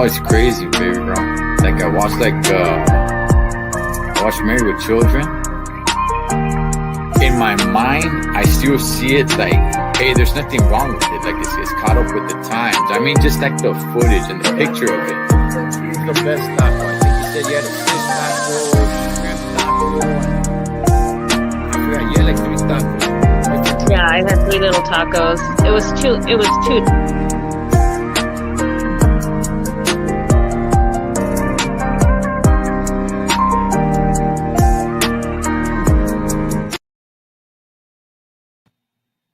know, it's crazy, baby, bro. Like I watched Married with Children. In my mind, I still see it like, hey, there's nothing wrong with it. Like it's caught up with the times. I mean, just like the footage and the picture of it. He's the best taco. I think he said you had a fish taco, shrimp taco. I forgot you had like 3 tacos. Yeah, I had 3 little tacos. It was two.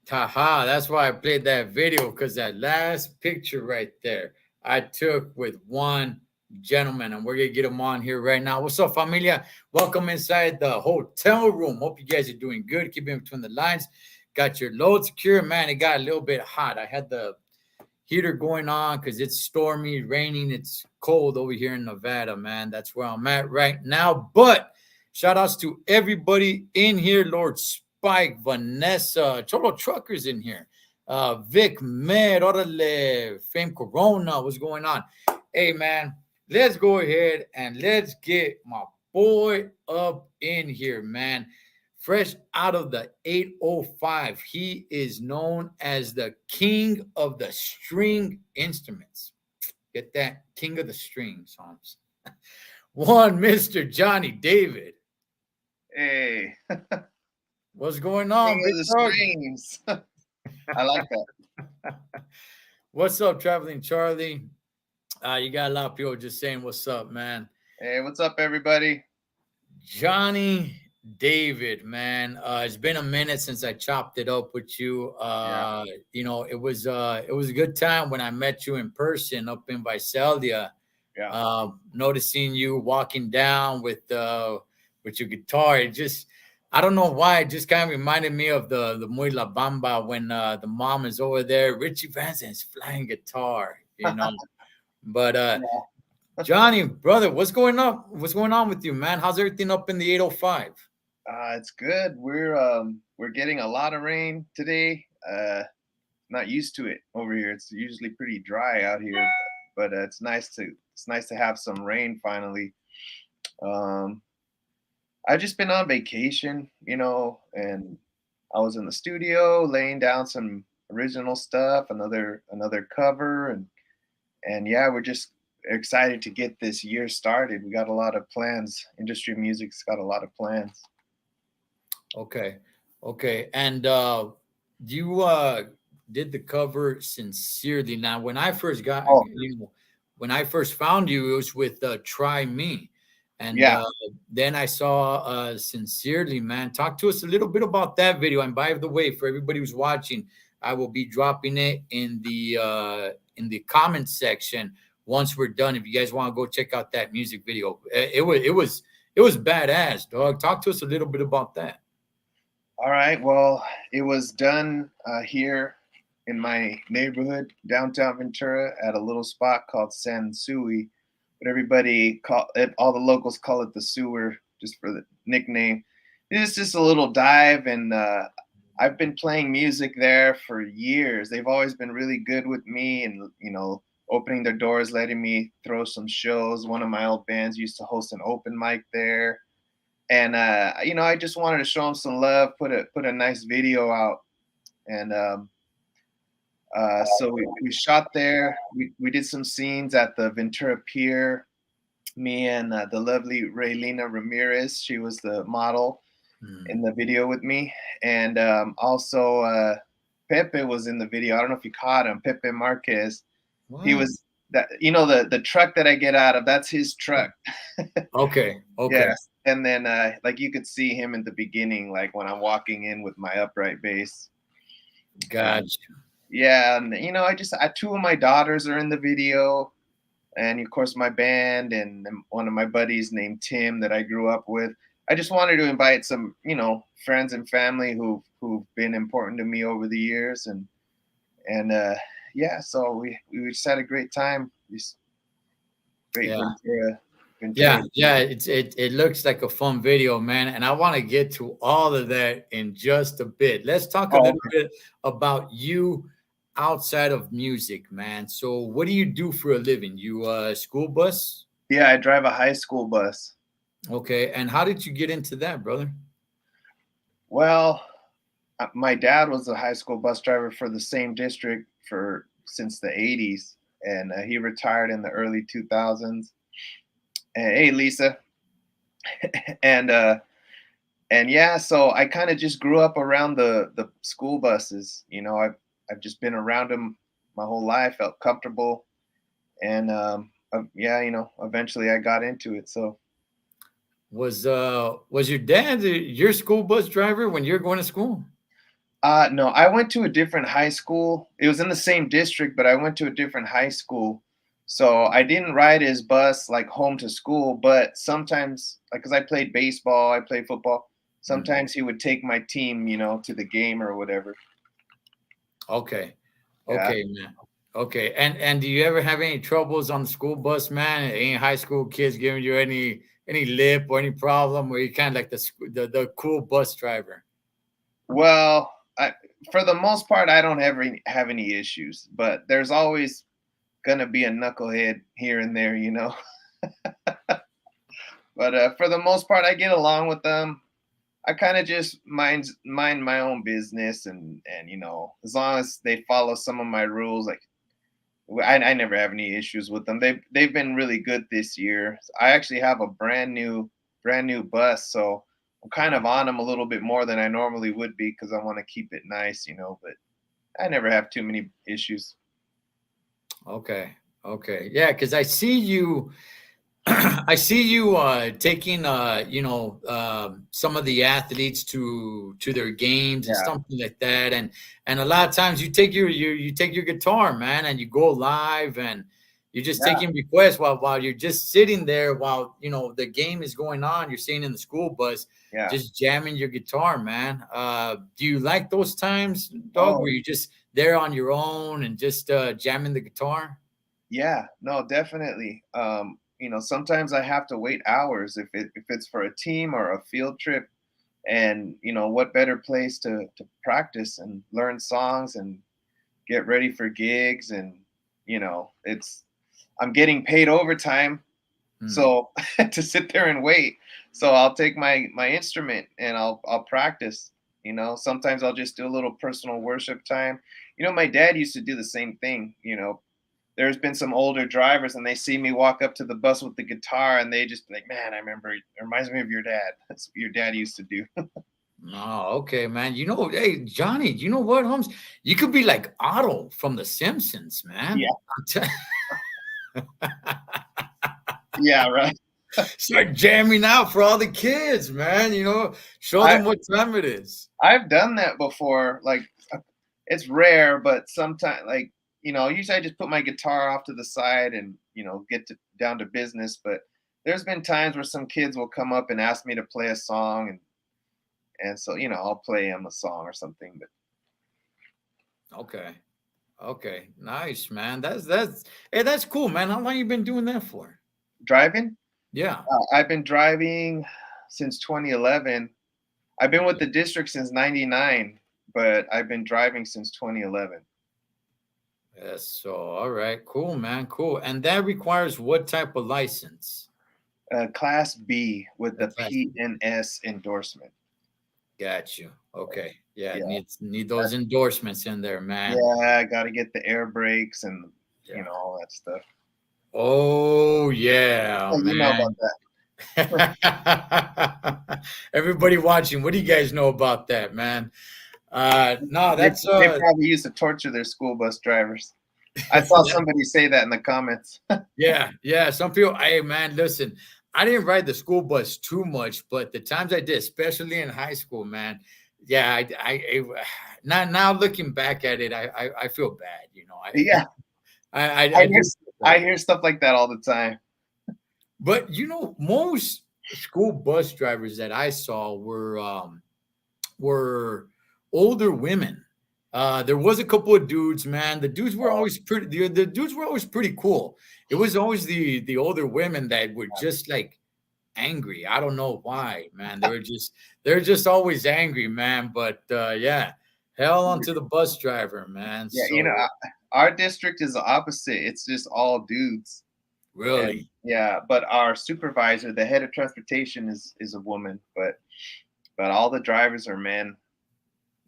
Haha, that's why I played that video, because that last picture right there I took with one gentleman, and we're gonna get him on here right now. What's up, familia? Welcome inside the hotel room. Hope you guys are doing good. Keep in between the lines. Got your load secure, man. It got a little bit hot. I had the heater going on because it's stormy, raining, it's cold over here in Nevada, man. That's where I'm at right now. But shout outs to everybody in here, Lord Spike, Vanessa, Thecholotrucker's in here. Vic Med, Orale, Fame Corona, what's going on? Hey, man, let's go ahead and let's get my boy up in here, man. Fresh out of the 805. He is known as the king of the string instruments. Get that? King of the strings, Holmes. One Mr. Johnny David. Hey. What's going on? King of the strings. I like that. What's up, Traveling Charlie? You got a lot of people just saying what's up, man. Hey, what's up, everybody? Johnny David, man. It's been a minute since I chopped it up with you. You know, it was a good time when I met you in person up in Visalia. Yeah. Noticing you walking down with your guitar. It just, I don't know why, it just kind of reminded me of the Muy La Bamba when the mom is over there. Richie Vanson's flying guitar, you know. But Yeah. Johnny, brother, what's going on? What's going on with you, man? How's everything up in the 805? It's good. We're getting a lot of rain today. Not used to it over here. It's usually pretty dry out here, but it's nice to have some rain finally. I've just been on vacation, you know, and I was in the studio laying down some original stuff, another cover, and yeah, we're just excited to get this year started. We got a lot of plans. Industry music's got a lot of plans. Okay. And you did the cover Sincerely. Now, when I first when I first found you, it was with Try Me. And yeah. Then I saw Sincerely, man. Talk to us a little bit about that video. And by the way, for everybody who's watching, I will be dropping it in the comments section once we're done. If you guys want to go check out that music video, it was badass, dog. Talk to us a little bit about that. All right. Well, it was done here in my neighborhood, downtown Ventura, at a little spot called San Sui. But everybody all the locals call it the sewer, just for the nickname. It's just a little dive, and I've been playing music there for years. They've always been really good with me, and you know, opening their doors, letting me throw some shows. One of my old bands used to host an open mic there, and you know, I just wanted to show them some love, put a nice video out, and so we shot there. We did some scenes at the Ventura Pier. Me and the lovely Raylina Ramirez, she was the model in the video with me. And also Pepe was in the video. I don't know if you caught him, Pepe Marquez. What? He was that, you know, the truck that I get out of, that's his truck. Okay. Yes. And then like you could see him in the beginning, like when I'm walking in with my upright bass. Gotcha. Yeah, and you know, two of my daughters are in the video, and of course my band and one of my buddies named Tim that I grew up with. I just wanted to invite some, you know, friends and family who've been important to me over the years, and yeah, so we just had a great time. Great Ventura. Yeah, it looks like a fun video, man, and I want to get to all of that in just a bit. Let's talk a little bit about you outside of music, man. So what do you do for a living? You school bus? Yeah, I drive a high school bus. Okay. And how did you get into that, brother? Well, my dad was a high school bus driver for the same district for since the 80s, and he retired in the early 2000s. And, hey, Lisa. and and yeah, so I kind of just grew up around the school buses. I've just been around them my whole life, felt comfortable, and yeah, eventually I got into it. So Was your dad your school bus driver when you're going to school? no, I went to a different high school. It was in the same district, but I went to a different high school. So I didn't ride his bus like home to school, but sometimes, like, because I played baseball, I played football. Mm. Sometimes he would take my team, to the game or whatever. Okay. Yeah. Okay, man. Okay. And do you ever have any troubles on the school bus, man? Any high school kids giving you any lip or any problem where you kind of like the cool bus driver? Well, for the most part, I don't have any issues, but there's always gonna be a knucklehead here and there. But for the most part, I get along with them. I kind of just mind my own business, and as long as they follow some of my rules, like I never have any issues with them. They've been really good this year. I actually have a brand new bus, so I'm kind of on them a little bit more than I normally would be because I want to keep it nice. But I never have too many issues. Okay. Okay. Yeah, because I see you I see you taking some of the athletes to their games and Yeah, something like that, and a lot of times you take you take your guitar, man, and you go live and you're just yeah, taking requests while you're just sitting there while the game is going on. You're sitting in the school bus, yeah. just jamming your guitar, man. Do you like those times, dog, Oh, where you just there on your own and just jamming the guitar? yeah. No, definitely. Sometimes I have to wait hours if it's for a team or a field trip, and what better place to practice and learn songs and get ready for gigs, and it's I'm getting paid overtime, Hmm. so to sit there and wait. So I'll take my instrument and I'll practice. Sometimes I'll just do a little personal worship time. My dad used to do the same thing. There's been some older drivers and they see me walk up to the bus with the guitar and they just be like, man, I remember it reminds me of your dad. That's what your dad used to do. Oh, okay, man. Hey, Johnny, you know what, Holmes? You could be like Otto from The Simpsons, man. Yeah. Yeah, right. Start jamming out for all the kids, man. Show I them what time it is. I've done that before. Like, it's rare, but sometimes, like, usually I just put my guitar off to the side and get down to business. But there's been times where some kids will come up and ask me to play a song, and so I'll play them a song or something. But Okay. Okay. Nice, man. That's hey, that's cool, man. How long you been doing that for? driving, Yeah. I've been driving since 2011. I've been with Okay. the district since '99, but I've been driving since 2011. Yes. So all right, cool, man. Cool. And that requires what type of license? Class B with the That's class. PNS endorsement. Got you. Okay. Yeah, Yeah, need those endorsements in there, man. yeah, I got to get the air brakes and Yeah. all that stuff. Oh yeah, Well, you know about man. that. Everybody watching, what do you guys know about that, man? No, They, that's they probably used to torture their school bus drivers. I saw somebody say that in the comments. yeah, yeah. Some people, hey man, listen, I didn't ride the school bus too much, but the times I did, especially in high school, man, yeah, now looking back at it, I feel bad, Yeah, I I do hear feel I bad. hear stuff like that all the time. But most school bus drivers that I saw were older women. There was a couple of dudes, man. The dudes were Oh, always pretty. The dudes were always pretty cool. It was always the older women that were just like angry. I don't know why, man. They're just always angry, man. But yeah, Hell onto the bus driver, man. Yeah, you know, So our district is the opposite. It's just all dudes. And really, yeah, but our supervisor, the head of transportation, is a woman, but all the drivers are men.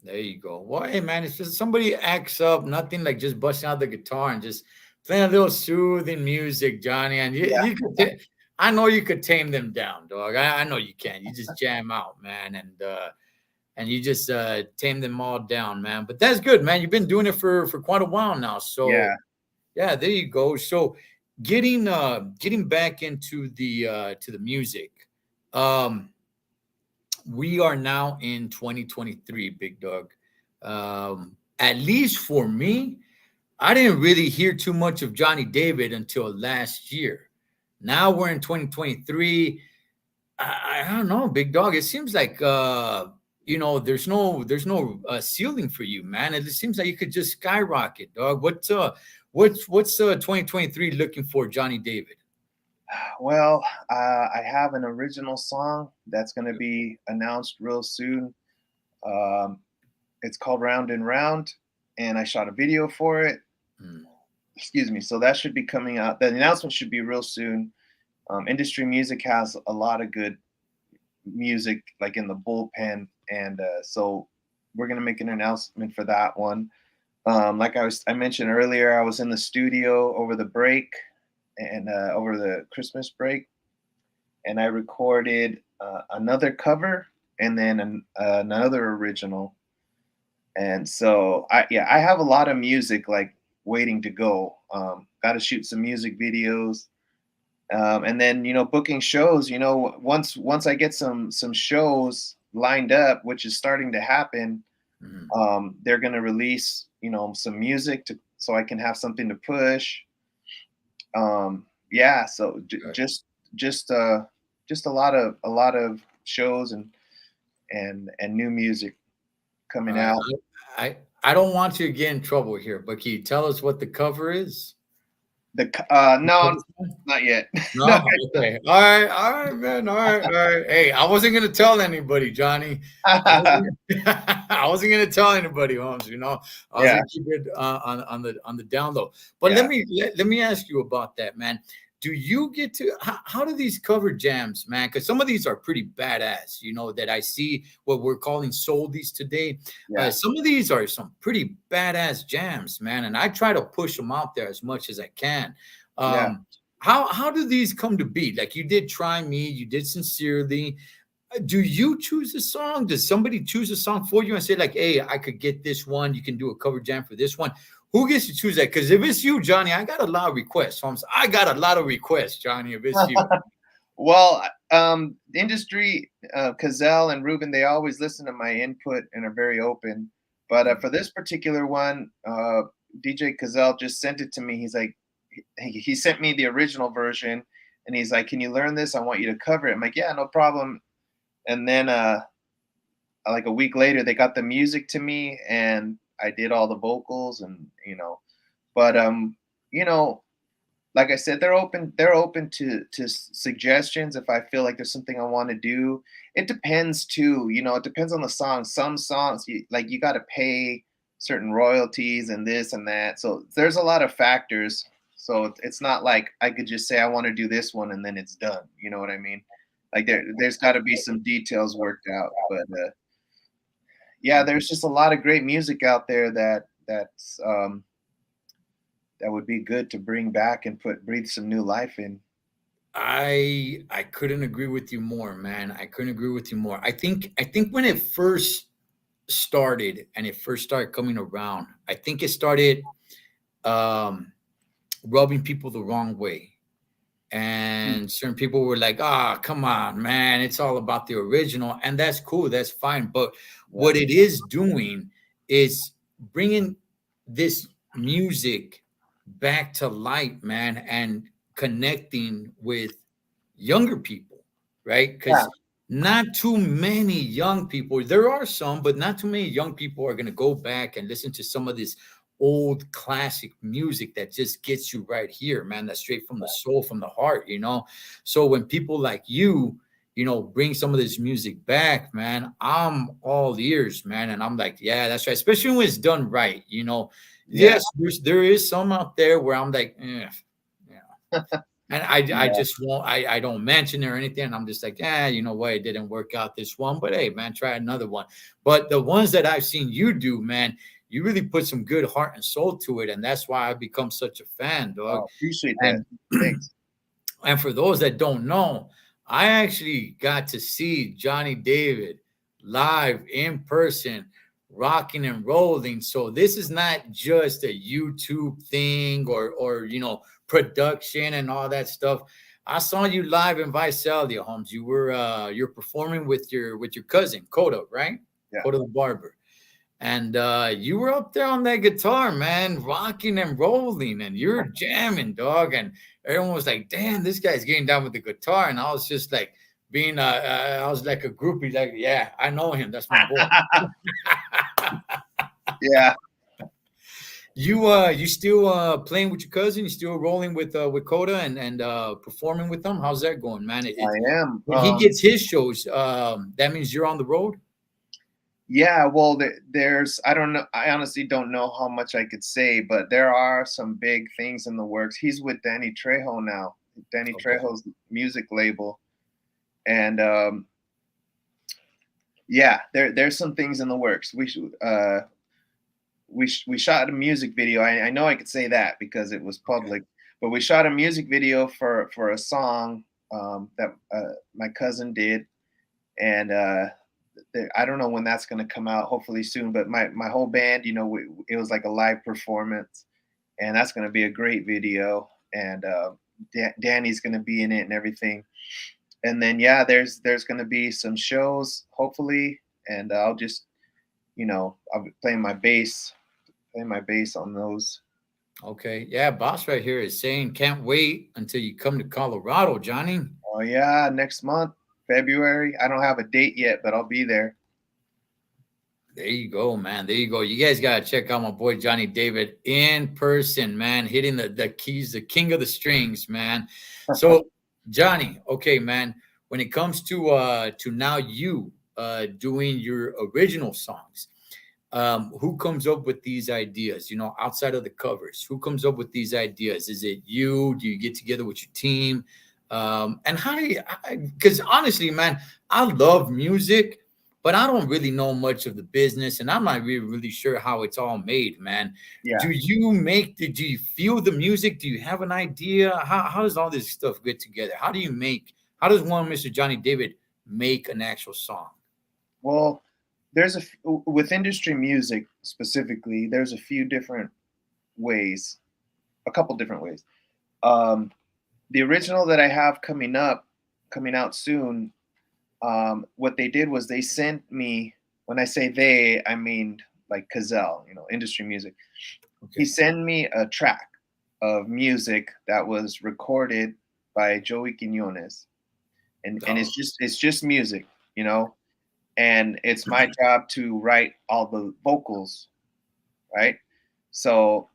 there you go. Well, hey man, it's just somebody acts up, nothing like just busting out the guitar and just playing a little soothing music, Johnny. And you could, I know you could tame them down, dog. I know you can. You just jam out, man, and you just tame them all down, man. But that's good, man. You've been doing it for quite a while now, Yeah, so yeah, there you go. So getting back into the to the music. Um, we are now in 2023, big dog. At least for me, I didn't really hear too much of Johnny David until last year. Now we're in 2023. I don't know, big dog. It seems like there's no ceiling for you, man. It seems like you could just skyrocket, dog. What's 2023 looking for, Johnny David? well, I have an original song that's going to be announced real soon. Um, it's called Round and Round, and I shot a video for it. Hmm. Excuse me. So that should be coming out. The announcement should be real soon. Industry music has a lot of good music, like in the bullpen, and so we're gonna make an announcement for that one. Like I mentioned earlier, I was in the studio over the break and over the Christmas break, and I recorded another cover and then another original. And so I have a lot of music like waiting to go. Got to shoot some music videos, and then booking shows. Once I get some shows lined up, which is starting to happen, Mhm. they're gonna release some music so I can have something to push. Yeah, so Good. just uh just a lot of shows and new music All coming right. out. I don't want to get in trouble here, but can you tell us what the cover is? No, not yet. No. No? Okay. All right, man. All right. Hey, I wasn't gonna tell anybody, Johnny. I wasn't, I wasn't gonna tell anybody, Holmes. I was Yeah, gonna keep it on the down low. But yeah, let me ask you about that, man. Do you get to how do these cover jams, man? Because some of these are pretty badass, that I see what we're calling soldies today. yeah, Some of these are some pretty badass jams, man, and I try to push them out there as much as I can. yeah. Um, how do these come to be? Like you did Try Me, you did Sincerely. Do you choose a song? Does somebody choose a song for you and say, like, hey, I could get this one, you can do a cover jam for this one? Who gets to choose that? Because if it's you, Johnny, I got a lot of requests. So I got a lot of requests, Johnny, if it's you. Well, industry, Cazell and Ruben, they always listen to my input and are very open. But for this particular one, DJ Cazell just sent it to me. He's like, he sent me the original version, and he's like, "Can you learn this? I want you to cover it." I'm like, "Yeah, no problem." And then, like a week later, they got the music to me, and I did all the vocals, and but you know, like I said, they're open to suggestions if I feel like there's something I want to do. It depends too, it depends on the song. Some songs you got to pay certain royalties and this and that. So there's a lot of factors. So it's not like I could just say I want to do this one and then it's done. You know what I mean? Like there's got to be some details worked out. But yeah, there's just a lot of great music out there that would be good to bring back and breathe some new life in. I couldn't agree with you more, man. I couldn't agree with you more. I think when it first started and it first started coming around, I think it started um rubbing people the wrong way. Mm. And certain people were like, "Ah, come on, man, it's all about the original." And that's cool, that's fine. But Yeah, what it is doing is bringing this music back to light, man, and connecting with younger people, right? yeah, Because not too many young people, there are some, but not too many young people are going to go back and listen to some of this old classic music that just gets you right here, man. That's straight from the soul, from the heart. So when people like bring some of this music back, man, I'm all ears, man. And I'm like, yeah, that's right. Especially when it's done right. Yeah. Yes, there is some out there where I'm like, yeah. And I Yeah. just won't, I don't mention it or anything. I'm just like, you know what? It didn't work out this one, but hey, man, try another one. But the ones that I've seen you do, man, you really put some good heart and soul to it. And that's why I've become such a fan, dog. Oh, appreciate that. And Thanks. and for those that don't know, I actually got to see Johnny David live in person, rocking and rolling. So this is not just a YouTube thing or production and all that stuff. I saw you live in Visalia, Holmes. You're performing with your cousin Coda, right? Yeah. Coda the barber. And you were up there on that guitar, man, rocking and rolling, and you're jamming, dog. And everyone was like, "Damn, this guy's getting down with the guitar." And I was just like, I was like a groupie, like, "Yeah, I know him. That's my boy." Yeah. You still playing with your cousin? You still rolling with Coda and performing with them? How's that going, man? I am. When he gets his shows, that means you're on the road. Yeah, well, there's, I don't know, I honestly don't know how much I could say, but there are some big things in the works. He's with Danny Trejo now, Danny Okay. Trejo's music label. And yeah, there's some things in the works. We shot a music video. I know I could say that because it was public, but we shot a music video for a song that my cousin did. And I don't know when that's going to come out. Hopefully soon. But my whole band, it was like a live performance, and that's going to be a great video. And Danny's going to be in it and everything. And then yeah, there's going to be some shows hopefully, and I'll just I'll be playing my bass on those. Okay. Yeah, boss right here is saying can't wait until you come to Colorado, Johnny. Oh yeah, next month, February. I don't have a date yet, but I'll be there. There you go, man. There you go. You guys gotta check out my boy Johnny David in person, man. Hitting the keys, the king of the strings, man. So, Johnny, okay, man. When it comes to now you doing your original songs, who comes up with these ideas? Outside of the covers, who comes up with these ideas? Is it you? Do you get together with your team? And how do you? Because honestly, man, I love music, but I don't really know much of the business, and I'm not really sure how it's all made, man. Yeah. Do you feel the music? Do you have an idea? How does all this stuff get together? How does one Mr. Johnny David make an actual song? Well, with industry music specifically, there's a few different ways, a couple different ways. The original that I have coming out soon, what they did was they sent me, when I say they, I mean like Cazell, industry music. Okay. He sent me a track of music that was recorded by Joey Quinones. And it's just music, and it's my job to write all the vocals, right? So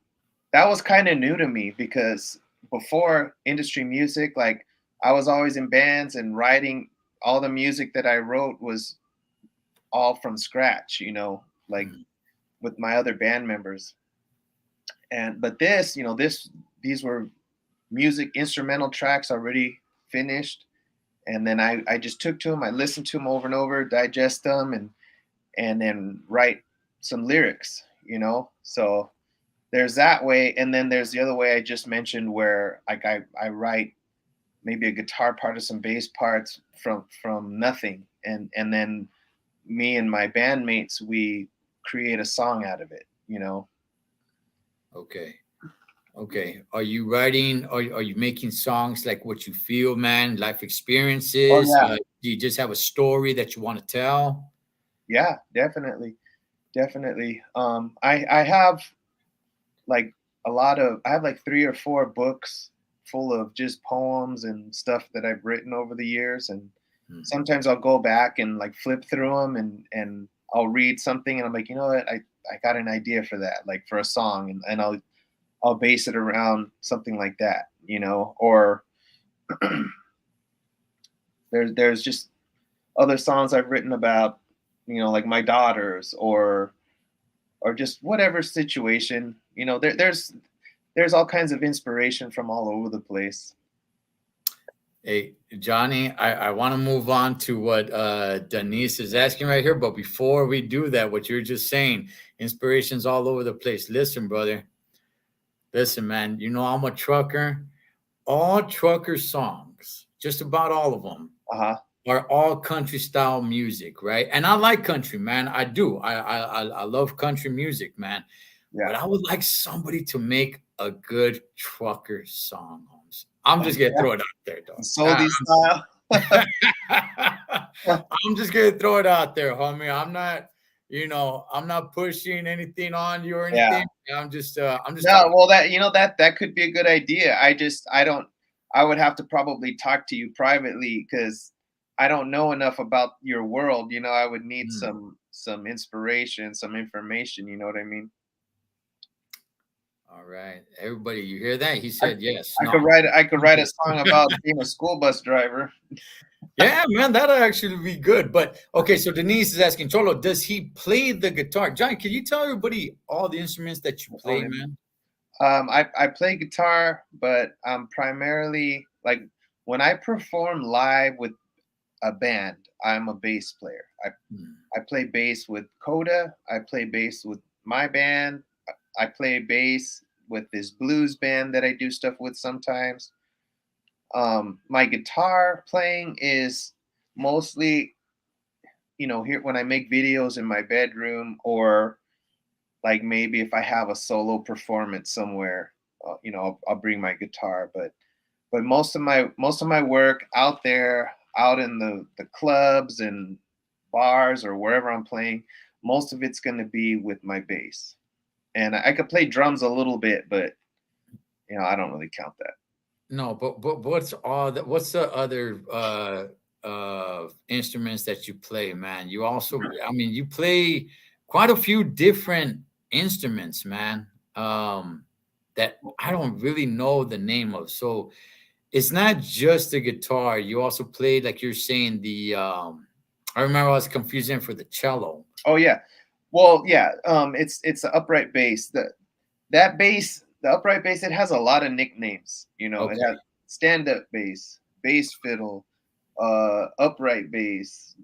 that was kind of new to me because before industry music, like I was always in bands and writing all the music that I wrote was all from scratch, like with my other band members. But these were music instrumental tracks already finished. And then I just took to them, I listened to them over and over, digest them, and then write some lyrics, So there's that way, and then there's the other way I just mentioned where like I write maybe a guitar part or some bass parts from nothing, and then me and my bandmates, we create a song out of it, Okay. Are you writing? Are you making songs like what you feel, man? Life experiences? Oh, yeah. Do you just have a story that you want to tell? Yeah, definitely. I have like I have like 3 or 4 books full of just poems and stuff that I've written over the years. And sometimes I'll go back and like flip through them and I'll read something and I'm like, you know what? I got an idea for that, like for a song, and I'll base it around something like that, or there's just other songs I've written about, like my daughters or just whatever situation. There's all kinds of inspiration from all over the place. Hey, Johnny, I want to move on to what Denise is asking right here. But before we do that, what you're just saying, inspirations all over the place. Listen, brother. Listen, man. You know, I'm a trucker. All trucker songs, just about all of them, Uh-huh. are all country style music, right? And I like country, man. I do. I love country music, man. Yeah. But I would like somebody to make a good trucker song, Holmes. I'm just gonna Yeah. throw it out there, dog. Souldy style. I'm just gonna throw it out there, homie. I'm not pushing anything on you or Yeah. anything. I'm just No, talking. well, that could be a good idea. I would have to probably talk to you privately because I don't know enough about your world. I would need Mm. some inspiration, some information. You know what I mean? All right, everybody, you hear that? He I, said yes. I No, could write a song about being a school bus driver. yeah, man, that'll actually be good. But okay, so Denise is asking Cholo, does he play the guitar? Johnny, can you tell everybody all the instruments that you play, man? I play guitar, but primarily like when I perform live with a band, I'm a bass player. Hmm. I play bass with Coda. I play bass with my band. I play bass with this blues band that I do stuff with sometimes. My guitar playing is mostly, here when I make videos in my bedroom or like maybe if I have a solo performance somewhere, I'll bring my guitar. But most of my work out there, out in the clubs and bars or wherever I'm playing, most of it's going to be with my bass. And I could play drums a little bit, but I don't really count that. No, but what's the other instruments that you play, man? You also, I mean, you play quite a few different instruments, man. That I don't really know the name of. So it's not just the guitar. You also play, like you're saying, the I remember I was confusing for the cello. Oh yeah, well yeah, it's the upright bass. The upright bass, it has a lot of nicknames. It Okay. has stand up bass, bass fiddle, upright bass,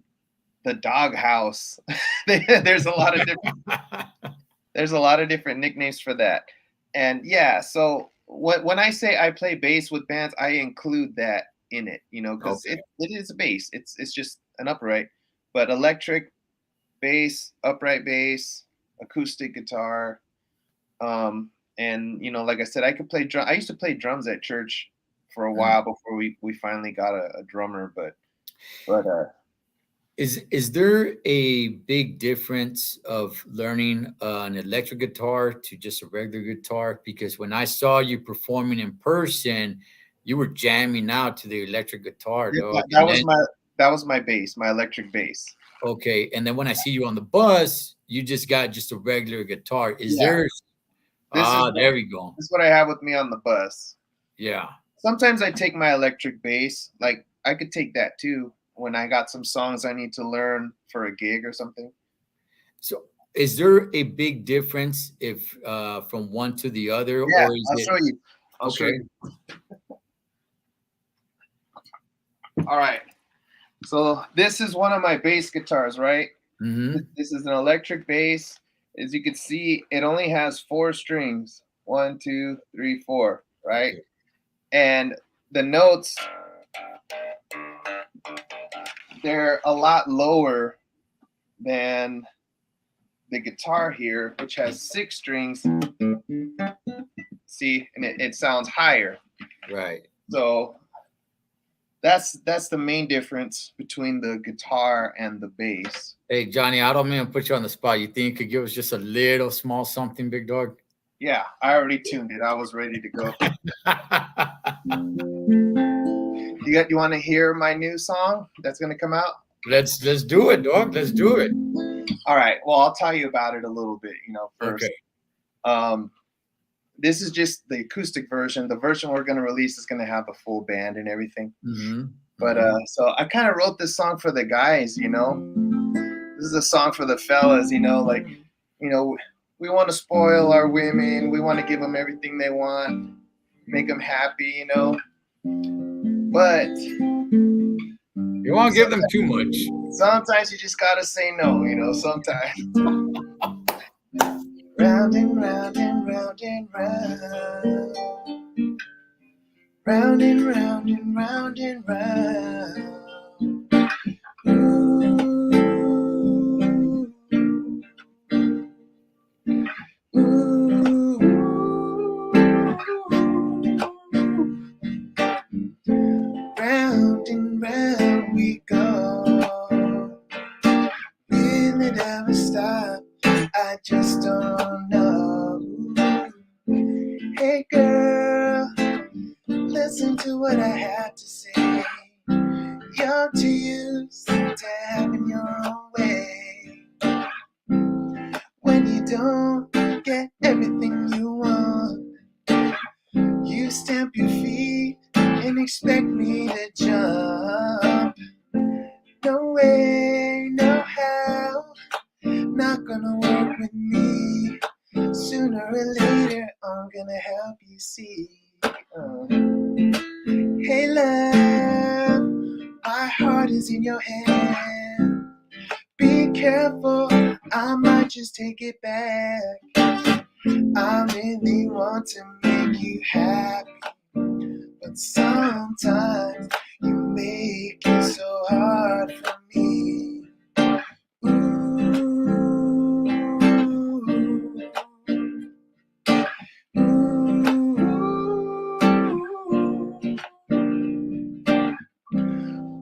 the doghouse. there's a lot of different there's a lot of different nicknames for that. And yeah, so when I say I play bass with bands, I include that in it, because Okay. it is a bass. It's just an upright, but electric bass, upright bass, acoustic guitar, and like I said, I could play drum. I used to play drums at church for a Mm. while before we finally got a drummer, but Is there a big difference of learning an electric guitar to just a regular guitar? Because when I saw you performing in person, you were jamming out to the electric guitar, yeah, dog. that And was then my bass, my electric bass. okay, and then when I see you on the bus, you just got just a regular guitar. Is Yeah, there this is there we go. this is what I have with me on the bus. Yeah. Sometimes I take my electric bass. Like I could take that too when I got some songs I need to learn for a gig or something. So is there a big difference if from one to the other, Yeah, or is I'll it show you. I'll show okay? you. All right. So this is one of my bass guitars, right? Mm-hmm. This is an electric bass. As you can see, it only has 4 strings. 1, 2, 3, 4, right? Okay. And the notes, they're a lot lower than the guitar here, which has 6 strings. See, and it sounds higher. Right. So that's the main difference between the guitar and the bass. Hey, Johnny, I don't mean to put you on the spot. You think you could give us just a little small something, big dog? Yeah, I already tuned it. I was ready to go. You want to hear my new song that's going to come out? Let's do it, dog. Let's do it. All right. Well, I'll tell you about it a little bit, first. Okay. This is just the acoustic version. The version we're going to release is going to have a full band and everything. Mm-hmm. But so I kind of wrote this song for the guys, you know. This is a song for the fellas, you know, like, you know, we want to spoil our women. We want to give them everything they want, make them happy, you know. But you won't give them too much. sometimes you just gotta say no, you know. Sometimes. Round and round and round and round, round and round and round and round. Round and round we go. Will it ever stop? I just don't know. Hey girl, listen to what I have to say. You're too used to having your own way. When you don't get everything you want, you stamp your feet and expect me to jump. No way, no how, not gonna work with me. Sooner or later, I'm gonna help you see. Hey love, my heart is in your hand. Be careful, I might just take it back. I really want to make you happy, but sometimes you make it so hard for me.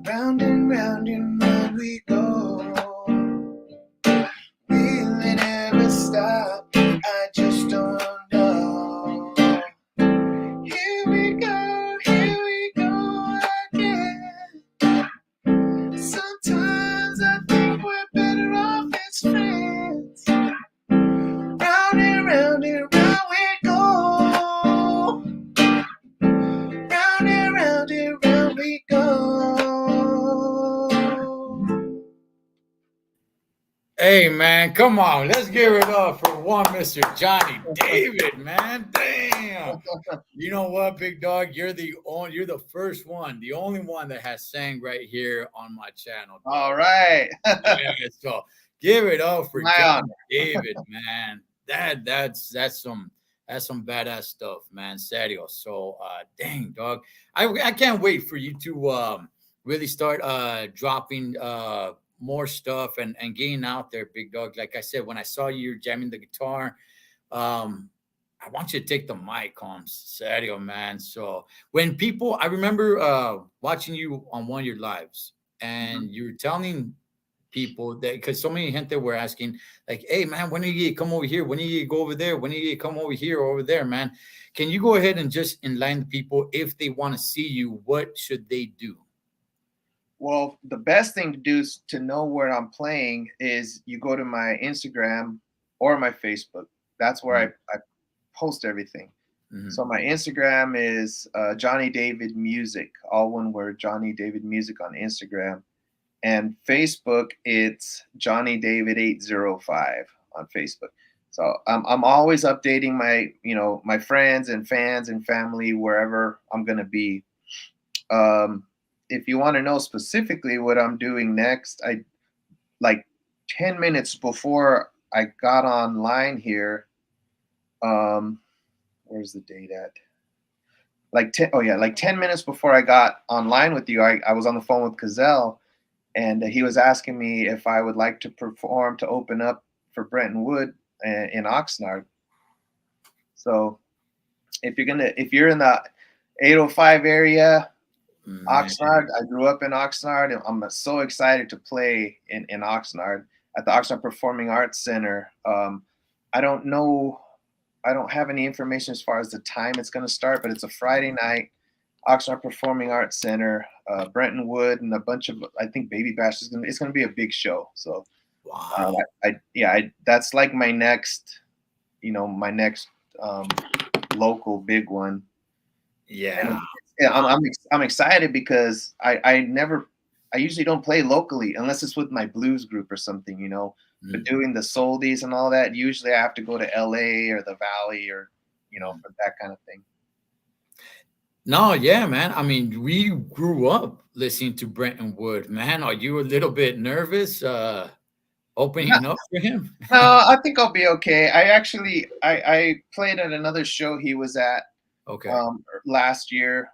Round and round we go. Will it ever stop? I just don't know. Here we go again. Sometimes I think we're better off as friends. Round and round we go. Round and round we go. Hey man, come on, let's give it up for one Mr. Johnny David, man. Damn. You know what, big dog? You're the first one, the only one that has sang right here on my channel. Dog. All right. Yeah, so give it up for My Johnny honor. David, man. That's some badass stuff, man. Serio. So dang dog. I can't wait for you to really start dropping more stuff and getting out there, big dog. Like I said, when I saw you jamming the guitar, I want you to take the mic home, serio, man. So when people, I remember watching you on one of your lives, and you were telling people that because so many gente were asking, like, "Hey, man, when are you come over here? When are you go over there? When are you come over here or over there, man?" Can you go ahead and just enlighten the people if they want to see you? What should they do? Well, the best thing to do is to know where I'm playing is you go to my Instagram or my Facebook. That's where I post everything. So my Instagram is Johnny David Music, all one word, Johnny David Music on Instagram. And Facebook, it's Johnny David 805 on Facebook. So I'm always updating my, you know, my friends and fans and family wherever I'm gonna be. If you want to know specifically what I'm doing next, I like 10 minutes before I got online here. Where's the date at? Like 10, oh yeah, like 10 minutes before I got online with you, I was on the phone with Cazell, and he was asking me if I would like to perform to open up for Brenton Wood in Oxnard. So if you're in the 805 area, Oxnard, I grew up in Oxnard, and I'm so excited to play in Oxnard at the Oxnard Performing Arts Center. I don't know, I don't have any information as far as the time it's going to start, but it's a Friday night, Oxnard Performing Arts Center, Brenton Wood, and a bunch of, I think Baby Bash is it's going to be a big show. So, Wow. that's like my next, my next local big one. Yeah. Yeah, Wow. I'm excited because I usually don't play locally unless it's with my blues group or something, you know. But Mm, doing the soldies and all that, usually I have to go to LA or the Valley or mm. for that kind of thing. No, yeah, man. I mean, we grew up listening to Brenton Wood, man. Are you a little bit nervous No, opening up for him? no, I think I'll be okay. I played at another show he was at Okay. last year.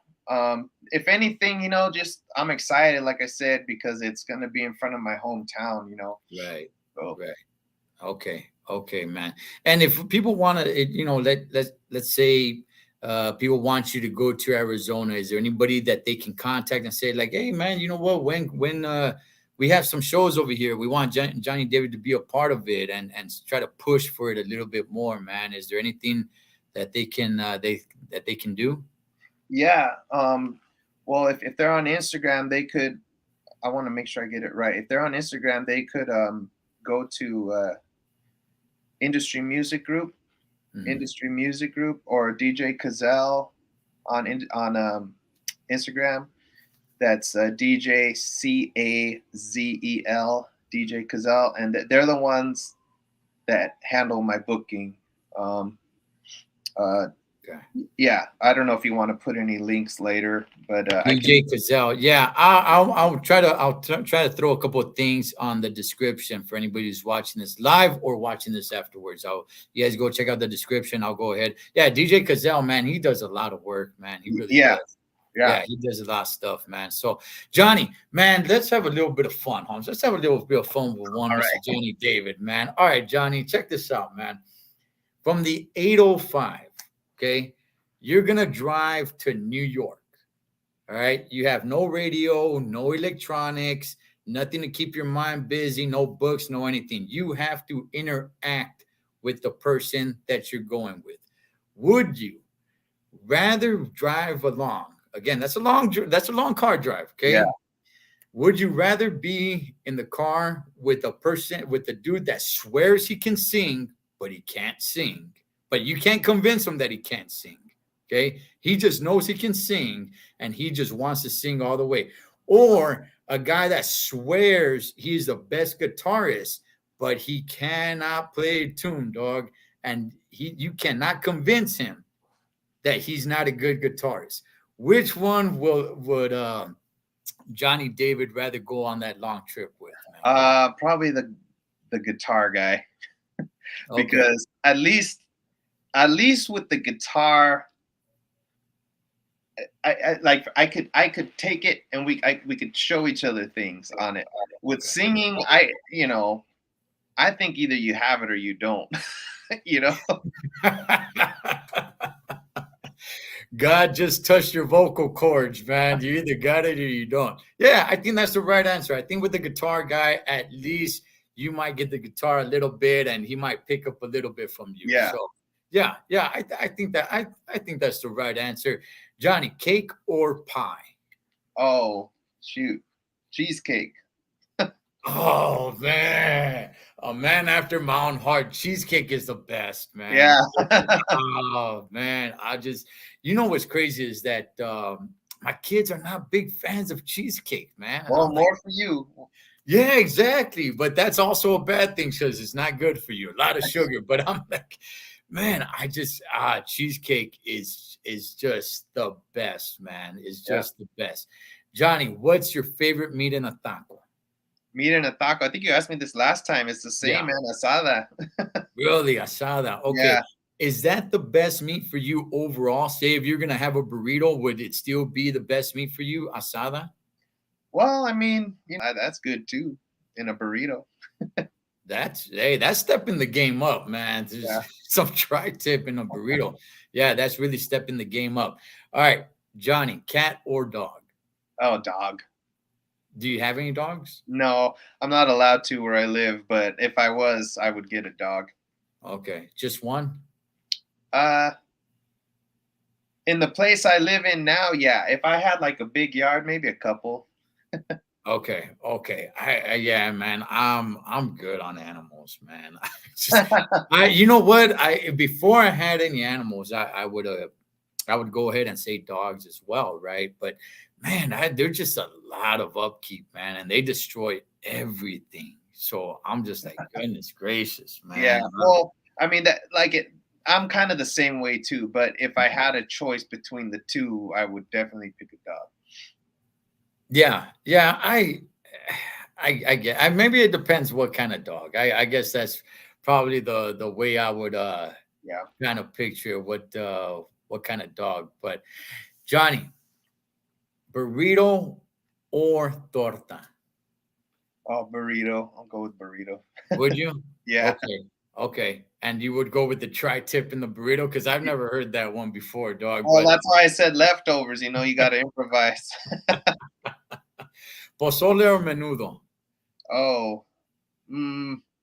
If anything, just I'm excited, like I said, because it's gonna be in front of my hometown, Right. So Right. Okay. Okay, man. And if people want to, let's say people want you to go to Arizona, is there anybody that they can contact and say like, hey, man, you know what? When we have some shows over here, we want Johnny David to be a part of it and try to push for it a little bit more, man. Is there anything that they can do? yeah. Well, if they're on Instagram, they could. I want to make sure I get it right. If they're on Instagram, they could go to Industry Music Group, Mhm. or DJ Cazell on Instagram. That's DJ Cazell, and they're the ones that handle my booking. Um, uh, Okay. yeah, I don't know if you want to put any links later, but I can. DJ Cazell. Yeah, I'll try to try to throw a couple of things on the description for anybody who's watching this live or watching this afterwards. You guys go check out the description. I'll go ahead. Yeah, DJ Cazell, man, he does a lot of work, man. He really Yeah, does. yeah. Yeah, he does a lot of stuff, man. So, Johnny, man, let's have a little bit of fun, Holmes. Let's have a little bit of fun with one All Mr. right. Johnny David, man. All right, Johnny, check this out, man. From the 805, okay, you're gonna drive to New York. All right. You have no radio, no electronics, nothing to keep your mind busy, no books, no anything. You have to interact with the person that you're going with. Would you rather drive along? Again, that's a long car drive, Yeah. okay? Would you rather be in the car with a person with a dude that swears he can sing, but he can't sing? But you can't convince him that he can't sing. Okay. He just knows he can sing and he just wants to sing all the way. Or a guy that swears he's the best guitarist, but he cannot play a tune, dog. And you cannot convince him that he's not a good guitarist. Which one would Johnny David rather go on that long trip with, man? Probably the guitar guy, Okay. because at least with the guitar, I could take it and we could show each other things on it. With Okay. singing, I think either you have it or you don't. you know. God just touched your vocal cords, man. You either got it or you don't. Yeah, I think that's the right answer. I think with the guitar guy, at least you might get the guitar a little bit and he might pick up a little bit from you. Yeah. So yeah, yeah, I think I think that's the right answer. Johnny, cake or pie? Oh, shoot, cheesecake. Oh man, a man after my own heart. Cheesecake is the best, man. Yeah. Oh man, what's crazy is that my kids are not big fans of cheesecake, man, and Well, I'm like, more for you. yeah, exactly. But that's also a bad thing because it's not good for you. A lot of sugar. But I'm like, man, cheesecake is just the best, man. It's Yeah. just the best. Johnny, what's your favorite meat in a taco? Meat and a taco. I think you asked me this last time. It's the same, Yeah. man. Asada. Really, asada. Okay. Yeah. Is that the best meat for you overall? Say if you're gonna have a burrito, would it still be the best meat for you, asada? Well, I mean, that's good too in a burrito. That's stepping the game up, man. There's Yeah. some tri-tip in a burrito. Yeah, that's really stepping the game up. All right, Johnny, cat or dog? Oh, dog. Do you have any dogs? No, I'm not allowed to where I live, but if I was, I would get a dog. Okay, just one? Uh, in the place I live in now, yeah. If I had like a big yard, maybe a couple. Okay, okay. Yeah, man. I'm good on animals, man. I you know what? I before I had any animals, I would have I would go ahead and say dogs as well, right? But man, they're just a lot of upkeep, man, and they destroy everything. So I'm just like, goodness gracious, Yeah. man. Well, I mean that like it. I'm kind of the same way too. But if I had a choice between the two, I would definitely pick a dog. Yeah, yeah. I get. Maybe it depends what kind of dog. I guess that's probably the way I would Yeah. kind of picture what kind of dog. But Johnny, burrito or torta? Oh, burrito. I'll go with burrito. Would you? Yeah. Okay. Okay. And you would go with the tri-tip in the burrito? Because I've never heard that one before, dog. Well, But that's why I said leftovers. You know, you got to improvise. pozole or menudo? Oh,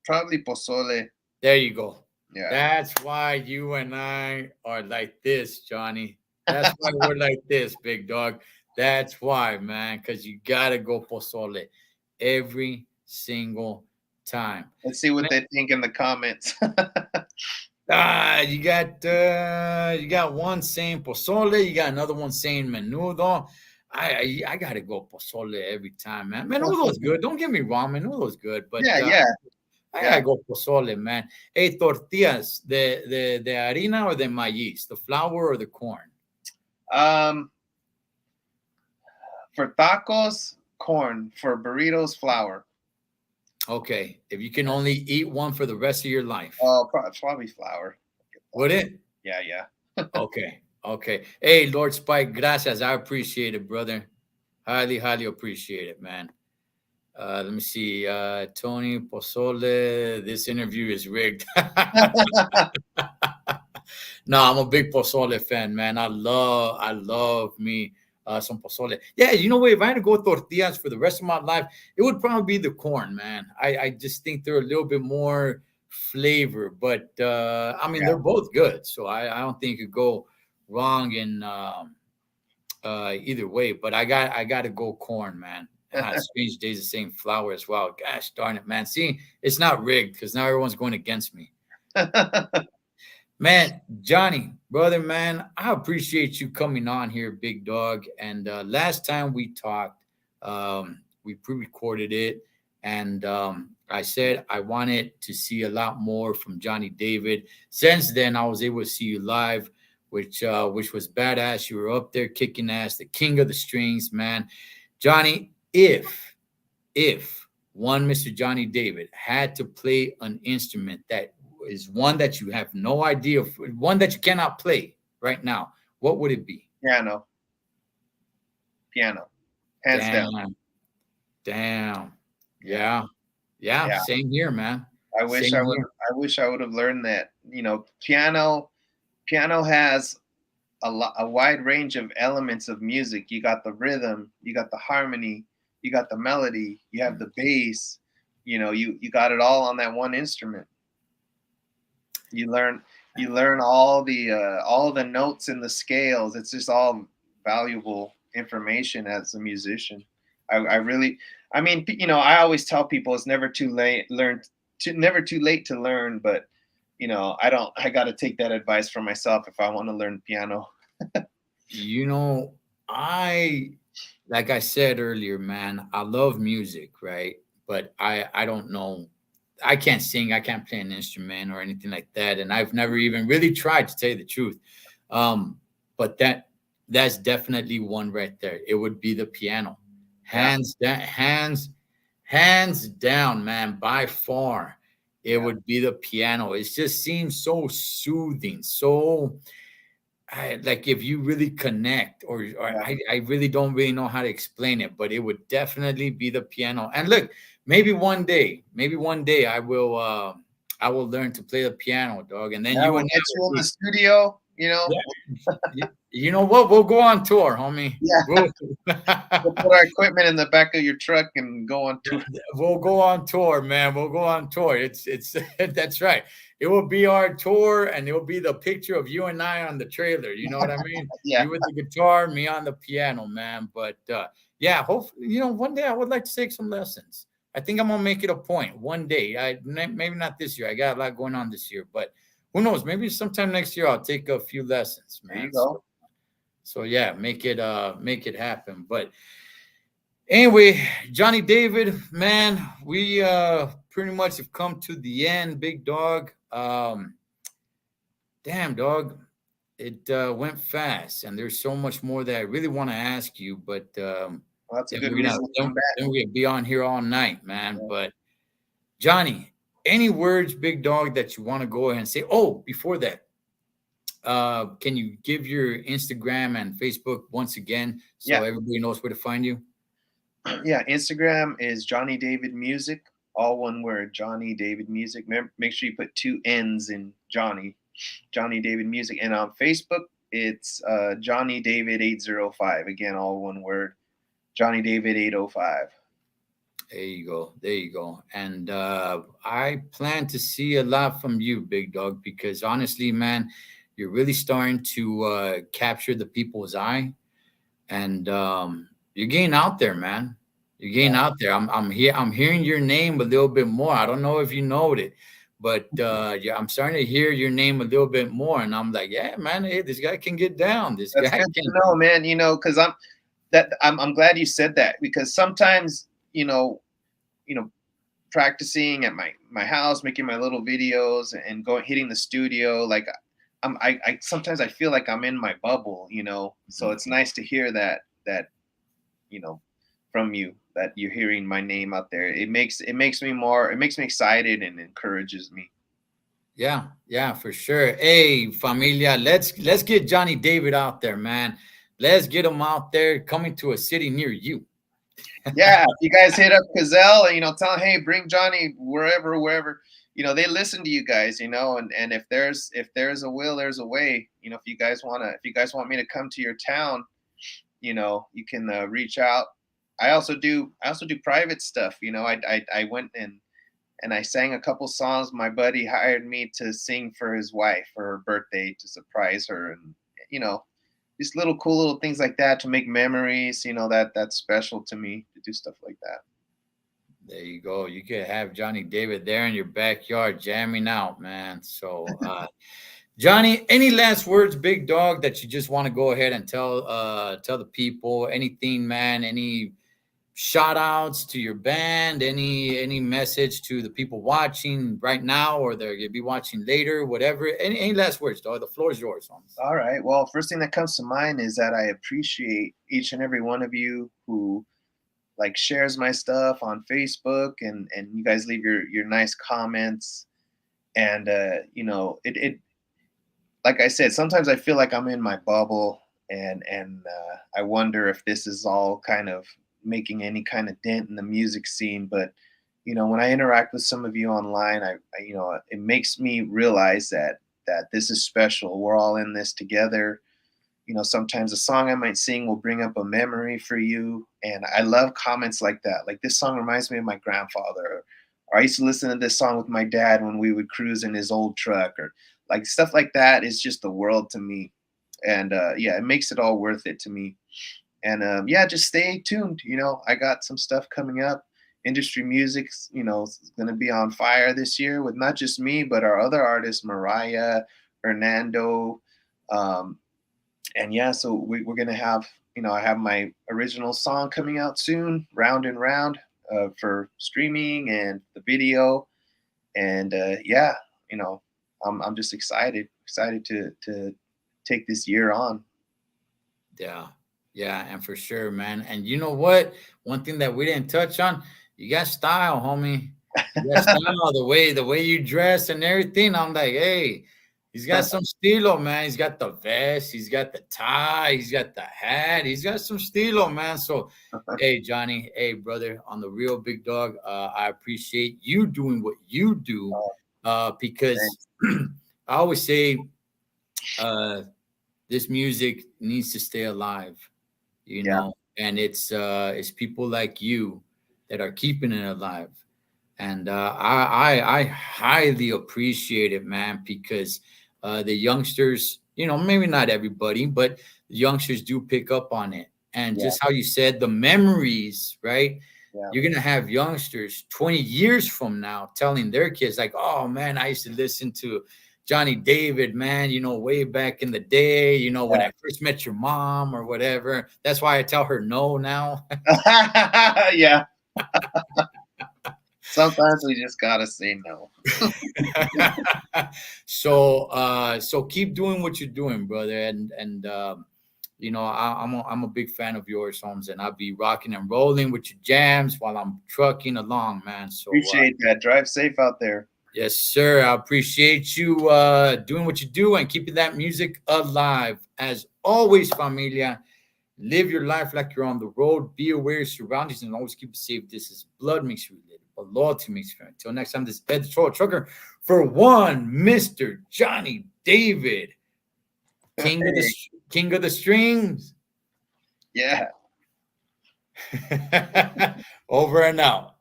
probably pozole. There you go. Yeah. That's why you and I are like this, Johnny. That's why we're like this, big dog. That's why, man, because you got to go pozole every single time. Let's see what they think in the comments. You got one saying pozole, you got another one saying menudo. I gotta go pozole every time, man. Menudo is good. Don't get me wrong, menudo is good, but Yeah, yeah, I yeah. gotta go pozole, man. Hey, tortillas, de harina or de maíz, the flour or the corn? For tacos, corn. For burritos, flour. Okay, if you can only eat one for the rest of your life, Oh, probably flour. would it? Yeah, yeah. Okay, okay. Hey, Lord Spike, gracias. I appreciate it, brother. Highly, highly appreciate it, man. Let me see. Tony Pozole, this interview is rigged. No, I'm a big Pozole fan, man. I love me some Pozole. Yeah, you know what? If I had to go with tortillas for the rest of my life, it would probably be the corn, man. I just think they're a little bit more flavor, but I mean, Yeah. they're both good. So I don't think you could go wrong in either way. But I got to go corn, man. Strange Days the same flour as well. Gosh darn it, man. See, it's not rigged because now everyone's going against me. Man, Johnny, brother, man, I appreciate you coming on here, big dog. And last time we talked, we pre-recorded it, and I said I wanted to see a lot more from Johnny David. Since then, I was able to see you live, which was badass. You were up there kicking ass, the king of the strings, man. Johnny, if one Mr. Johnny David had to play an instrument that is one that you have no idea of, one that you cannot play right now, what would it be? Piano. Hands down. Damn. Yeah. Same here, man. I wish I would have learned that. You know, piano has a wide range of elements of music. You got the rhythm, you got the harmony, you got the melody, you have the bass. You know, you got it all on that one instrument. You learn all the notes and the scales. It's just all valuable information as a musician. I mean, you know, I always tell people it's never too late never too late to learn, but you know, I got to take that advice for myself if I want to learn piano. You know, like I said earlier, man, I love music, right? But I don't know. I can't sing, I can't play an instrument or anything like that. And I've never even really tried, to tell you the truth. But that's definitely one right there. It would be the piano. Hands down, man, by far. It would be the piano. It just seems so soothing, so like if you really connect, or I really don't really know how to explain it, but it would definitely be the piano. And look, maybe one day I will learn to play the piano, dog. And then you and get you in the studio, you know. You know what? We'll go on tour, homie. Yeah. We'll put our equipment in the back of your truck and go on tour. We'll go on tour, man. We'll go on tour. It's that's right. It will be our tour, and it will be the picture of you and I on the trailer. You know what I mean? Yeah. You with the guitar, me on the piano, man. But yeah, hopefully, you know, one day I would like to take some lessons. I think I'm gonna make it a point one day. Maybe not this year. I got a lot going on this year, but who knows? Maybe sometime next year I'll take a few lessons, man. There you go. So yeah, make it happen. But anyway, Johnny David, man, we pretty much have come to the end, big dog. Damn dog, it went fast, and there's so much more that I really want to ask you, but Well, that's a good reason to come back. then we're gonna be on here all night, man. Yeah. But Johnny, any words, big dog, that you want to go ahead and say? Oh, before that, can you give your Instagram and Facebook once again so Yeah. everybody knows where to find you? Yeah, Instagram is Johnny David Music, all one word, Johnny David Music. Make sure you put two N's in Johnny, Johnny David Music. And on Facebook, it's Johnny David 805. Again, all one word, Johnny David 805. There you go. There you go. And I plan to see a lot from you, big dog, because honestly, man, you're really starting to capture the people's eye, and you're getting out there, man. You're getting out there. I'm here. I'm hearing your name a little bit more. I don't know if you know it, but yeah, I'm starting to hear your name a little bit more, and I'm like, yeah, man, hey, this guy can get down. This That's guy good can. to know, man. You know, because I'm glad you said that, because sometimes practicing at my house, making my little videos and going hitting the studio, like I sometimes I feel like I'm in my bubble, so it's nice to hear that you know from you, that you're hearing my name out there. It makes me excited and encourages me. Yeah, yeah, for sure. Hey, familia, let's get Johnny David out there, man. Let's get him out there, coming to a city near you. Yeah, if you guys hit up Cazell and tell him, hey, bring Johnny wherever. They listen to you guys, and if there's a will, there's a way. If you guys want me to come to your town, you can reach out. I also do private stuff. I went and I sang a couple songs. My buddy hired me to sing for his wife for her birthday to surprise her, and you know, just little cool little things like that to make memories. That's special to me to do stuff like that. There you go. You could have Johnny David there in your backyard jamming out, man. So, Johnny, any last words, big dog, that you just want to go ahead and tell the people? Anything, man? Any shout outs to your band? Any message to the people watching right now, or they're gonna be watching later? Whatever. Any last words, dog? The floor is yours, Holmes. All right. Well, first thing that comes to mind is that I appreciate each and every one of you who like shares my stuff on Facebook, and you guys leave your nice comments. And it like I said, sometimes I feel like I'm in my bubble, and I wonder if this is all kind of making any kind of dent in the music scene. But when I interact with some of you online, it makes me realize that this is special. We're all in this together. Sometimes a song I might sing will bring up a memory for you, and I love comments like that. Like, this song reminds me of my grandfather, or I used to listen to this song with my dad when we would cruise in his old truck, or like stuff like that is just the world to me. And yeah, it makes it all worth it to me. And yeah, just stay tuned. I got some stuff coming up. Industry music's is going to be on fire this year with not just me, but our other artists, Mariah, Hernando. And yeah, so we're going to have, I have my original song coming out soon, Round and Round, for streaming and the video. And yeah, I'm just excited to take this year on. Yeah, yeah, and for sure, man. And you know what? One thing that we didn't touch on, you got style, homie. You got style, the way you dress and everything. I'm like, hey, he's got some stilo, man. He's got the vest, he's got the tie, he's got the hat, he's got some stilo, man. So, hey, Johnny, hey, brother, on the real big dog, I appreciate you doing what you do, because I always say, this music needs to stay alive, and it's people like you that are keeping it alive. And I highly appreciate it, man, because the youngsters, maybe not everybody, but the youngsters do pick up on it. And Yeah. just how you said, the memories, right? Yeah. You're gonna have youngsters 20 years from now telling their kids, like, oh man, I used to listen to Johnny David, man, you know, way back in the day, you know, when I first met your mom or whatever. That's why I tell her no now. Yeah. Sometimes we just gotta say no. So keep doing what you're doing, brother. And you know, I'm a big fan of yours, Holmes, and I'll be rocking and rolling with your jams while I'm trucking along, man. So Appreciate that. Drive safe out there. yes, sir. I appreciate you doing what you do and keeping that music alive. As always, familia, live your life like you're on the road. Be aware of your surroundings and always keep it safe. This is Blood Makes You Related, but loyalty makes you. Until next time, this is Ed the Thecholotrucker for one Mr. Johnny David, King of the King of the Strings. Yeah. Over and out.